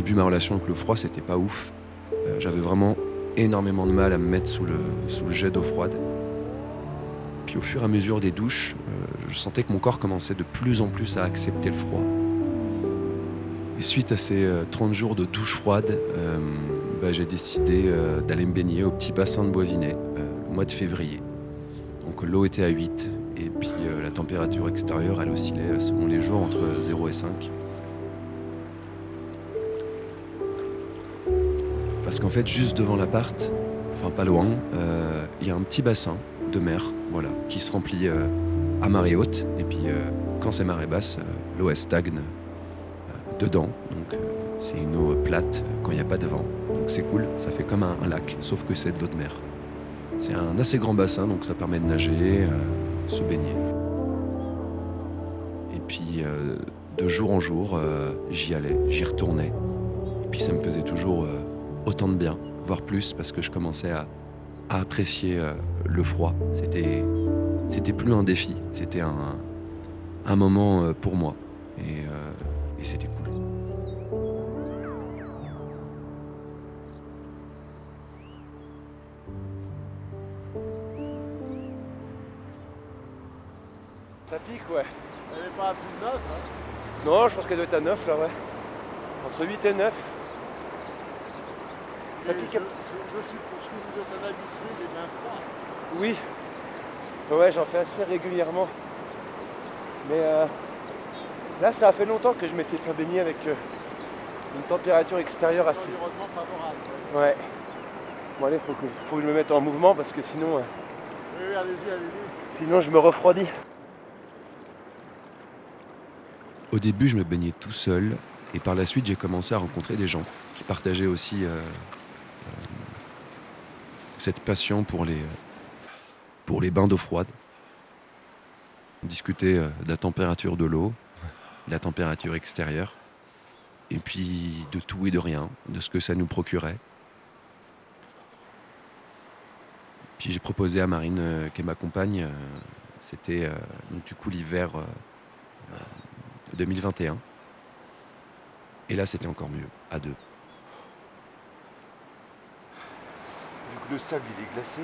début, ma relation avec le froid, c'était pas ouf. J'avais vraiment énormément de mal à me mettre sous le jet d'eau froide. Puis au fur et à mesure des douches, je sentais que mon corps commençait de plus en plus à accepter le froid. Et suite à ces 30 jours de douche froide, j'ai décidé d'aller me baigner au petit bassin de Boivinet au mois de février. Donc l'eau était à 8 et puis la température extérieure, elle oscillait selon les jours entre 0 et 5. Parce qu'en fait, juste devant l'appart, enfin pas loin, il y a un petit bassin de mer, voilà, qui se remplit à marée haute. Et puis quand c'est marée basse, l'eau elle stagne dedans. Donc c'est une eau plate quand il n'y a pas de vent. Donc c'est cool, ça fait comme un lac, sauf que c'est de l'eau de mer. C'est un assez grand bassin, donc ça permet de nager, se baigner. Et puis de jour en jour, j'y allais, j'y retournais. Et puis ça me faisait toujours autant de bien, voire plus, parce que je commençais à apprécier le froid. C'était plus un défi, c'était un moment pour moi. Et c'était cool. Ça pique, ouais. Elle n'est pas à plus de 9, hein. Non, je pense qu'elle doit être à 9 là, ouais. Entre 8 et 9. Ça Et pique. je suppose que vous êtes un habitué des bains froids. Oui. Ouais, j'en fais assez régulièrement. Mais là, ça a fait longtemps que je m'étais pas baigné avec une température extérieure Un assez. environnement favorable. Ouais. Bon, allez, faut que je me mette en mouvement parce que sinon, Oui, allez-y, allez-y. sinon je me refroidis. Au début, je me baignais tout seul, et par la suite, j'ai commencé à rencontrer des gens qui partageaient aussi cette passion pour les bains d'eau froide. On discutait de la température de l'eau, de la température extérieure, et puis de tout et de rien, de ce que ça nous procurait. Puis j'ai proposé à Marine, qui est ma compagne, c'était donc du coup l'hiver 2021. Et là, c'était encore mieux, à deux. Vu que le sable il est glacé,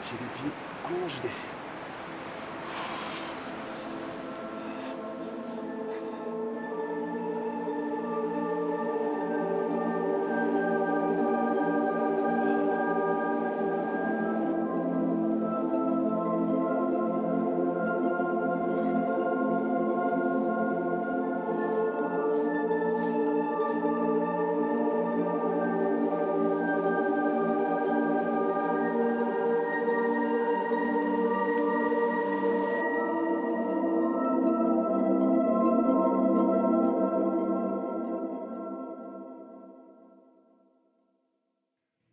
j'ai les pieds congelés.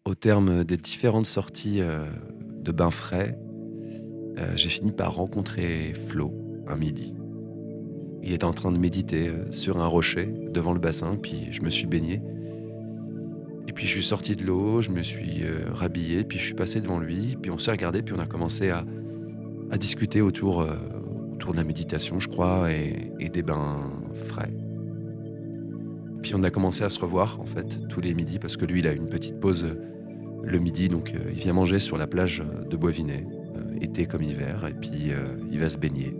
Au terme des différentes sorties de bains frais, j'ai fini par rencontrer Flo un midi. Il était en train de méditer sur un rocher devant le bassin, puis je me suis baigné. Et puis je suis sorti de l'eau, je me suis rhabillé, puis je suis passé devant lui, puis on s'est regardé, puis on a commencé à discuter autour de la méditation, je crois, et des bains frais. Puis on a commencé à se revoir, en fait, tous les midis, parce que lui, il a une petite pause le midi, donc il vient manger sur la plage de Boivinet, été comme hiver, et puis il va se baigner.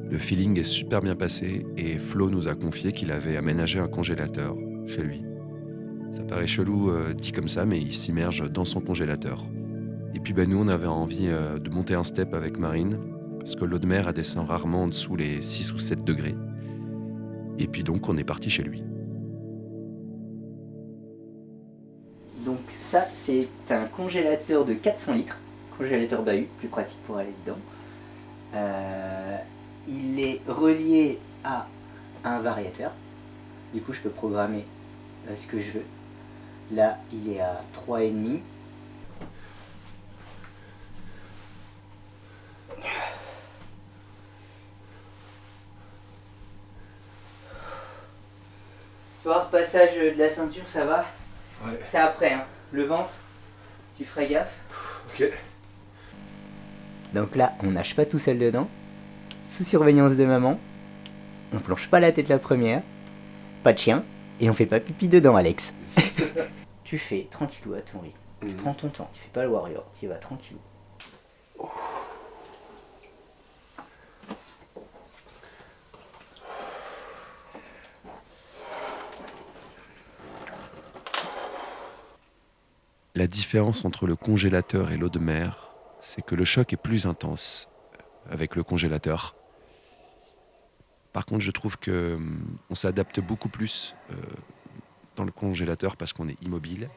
Le feeling est super bien passé, et Flo nous a confié qu'il avait aménagé un congélateur chez lui. Ça paraît chelou dit comme ça, mais il s'immerge dans son congélateur. Et puis nous, on avait envie de monter un step avec Marine, parce que l'eau de mer, elle descend rarement en dessous les 6 ou 7 degrés. Et puis donc, on est parti chez lui. Donc ça, c'est un congélateur de 400 litres, congélateur bahut, plus pratique pour aller dedans. Il est relié à un variateur, du coup je peux programmer ce que je veux. Là, il est à 3,5. Tu vois, repassage de la ceinture, ça va? Ouais. C'est après, hein. Le ventre, tu ferais gaffe. Ok. Donc là, on nage pas tout seul dedans. Sous surveillance de maman. On plonge pas la tête la première. pas de chien, et on fait pas pipi dedans, Alex. Tu fais tranquillou à ton rythme. Tu prends ton temps, tu fais pas le warrior, tu y vas tranquillou. La différence entre le congélateur et l'eau de mer, c'est que le choc est plus intense avec le congélateur. Par contre, je trouve que on s'adapte beaucoup plus dans le congélateur parce qu'on est immobile.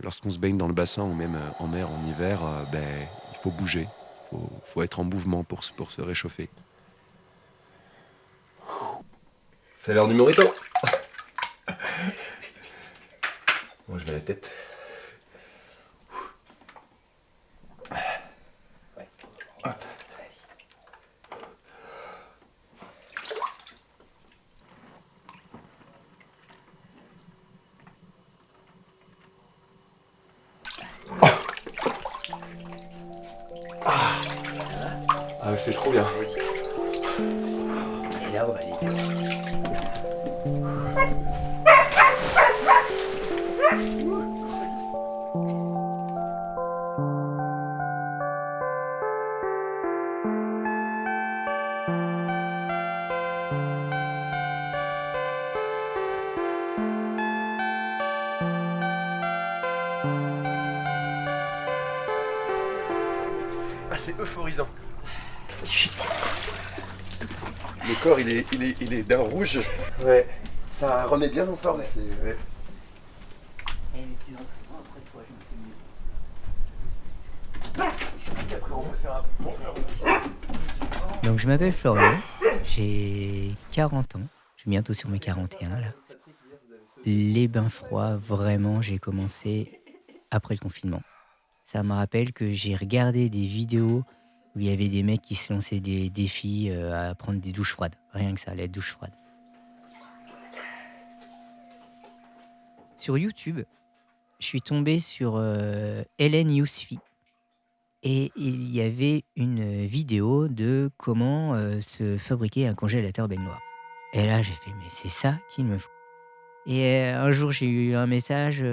Lorsqu'on se baigne dans le bassin ou même en mer en hiver, il faut bouger, faut être en mouvement pour se réchauffer. C'est l'heure du mojito. Moi, je mets la tête. Ah, c'est trop bien. Et là, on va aller. Ah, c'est euphorisant. Le corps, il est d'un rouge. Ouais, ça remet bien en forme. C'est, ouais. Et les petits entraînements, après toi, je Après, on va faire un... Donc je m'appelle Florian, j'ai 40 ans, je suis bientôt sur mes 41 là. Les bains froids, vraiment, j'ai commencé après le confinement. Ça me rappelle que j'ai regardé des vidéos où il y avait des mecs qui se lançaient des défis à prendre des douches froides. Rien que ça, les douches froides. Sur YouTube, je suis tombé sur Hélène Yousfi. Et il y avait une vidéo de comment se fabriquer un congélateur baignoire. Et là, j'ai fait, mais c'est ça qu'il me faut. Et un jour, j'ai eu un message.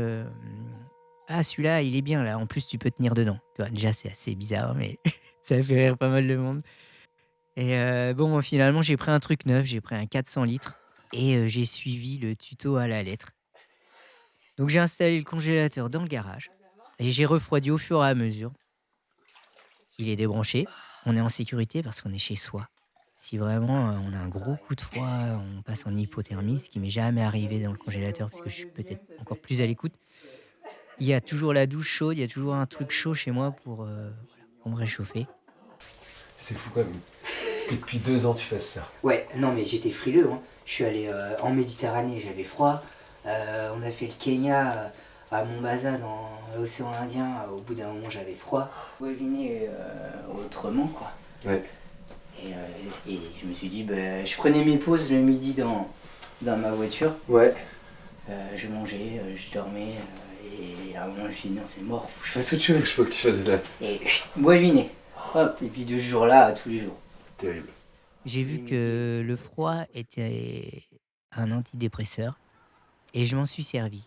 Ah, celui-là, il est bien là. En plus, tu peux tenir dedans. Tu vois, déjà, c'est assez bizarre, mais ça fait rire pas mal de monde. Et bon, finalement, j'ai pris un truc neuf. J'ai pris un 400 litres. Et j'ai suivi le tuto à la lettre. Donc, j'ai installé le congélateur dans le garage. Et j'ai refroidi au fur et à mesure. Il est débranché. On est en sécurité parce qu'on est chez soi. Si vraiment on a un gros coup de froid, on passe en hypothermie, ce qui m'est jamais arrivé dans le congélateur parce que je suis peut-être encore plus à l'écoute. Il y a toujours la douche chaude, il y a toujours un truc chaud chez moi pour me réchauffer. C'est fou quand même que depuis 2 ans tu fasses ça. Ouais, non mais j'étais frileux. Hein. Je suis allé en Méditerranée, j'avais froid. On a fait le Kenya à Mombasa dans l'océan Indien. Au bout d'un moment, j'avais froid. Devinez autrement quoi. Ouais. Et je me suis dit, je prenais mes pauses le midi dans ma voiture. Ouais. Je mangeais, je dormais. Et à un moment, je me suis dit, non, c'est mort, faut que je fasse autre chose. Il faut que tu fasses ça. Et boiviné. Hop, et puis de ce jour-là, tous les jours. Terrible. J'ai vu que le froid était un antidépresseur et je m'en suis servi.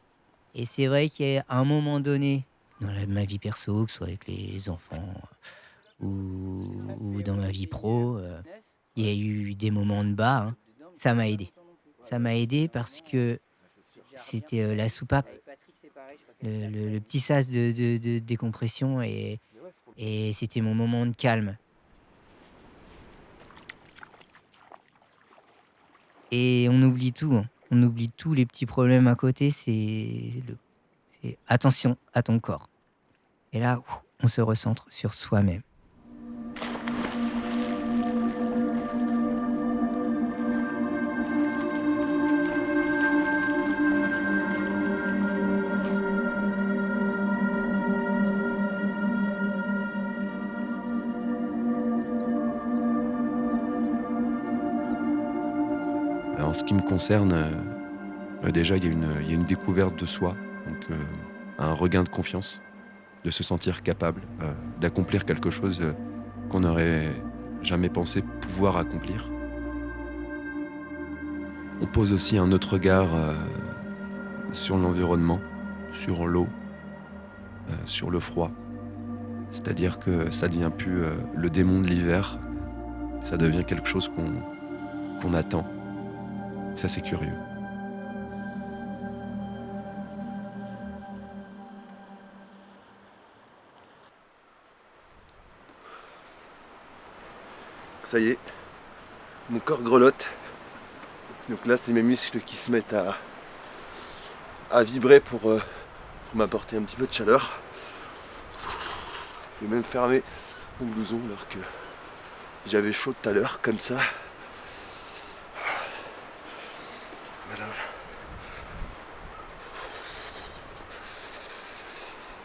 Et c'est vrai qu'à un moment donné, dans ma vie perso, que ce soit avec les enfants ou dans ma vie pro, il y a eu des moments de bas. Hein. Ça m'a aidé. Ça m'a aidé parce que c'était la soupape, le petit sas de décompression et c'était mon moment de calme. Et on oublie tout. Hein. On oublie tous les petits problèmes à côté. C'est attention à ton corps. Et là, on se recentre sur soi-même. En ce qui me concerne, déjà, il y a une découverte de soi, donc un regain de confiance, de se sentir capable d'accomplir quelque chose qu'on n'aurait jamais pensé pouvoir accomplir. On pose aussi un autre regard sur l'environnement, sur l'eau, sur le froid. C'est-à-dire que ça devient plus le démon de l'hiver, ça devient quelque chose qu'on attend. Ça, c'est curieux. Ça y est, mon corps grelotte. Donc là, c'est mes muscles qui se mettent à vibrer pour m'apporter un petit peu de chaleur. J'ai même fermé mon blouson alors que j'avais chaud tout à l'heure, comme ça. Voilà.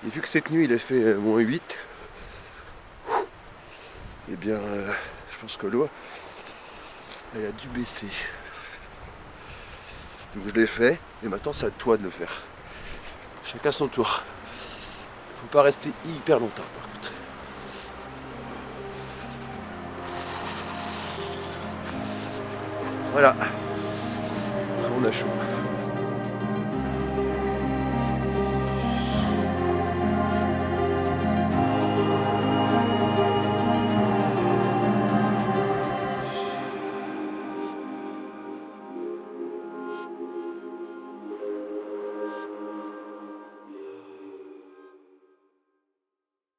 Et vu que cette nuit il a fait -8, eh bien je pense que l'eau elle a dû baisser. Donc je l'ai fait et maintenant c'est à toi de le faire. Chacun son tour. Faut pas rester hyper longtemps par contre. Voilà. On a chaud.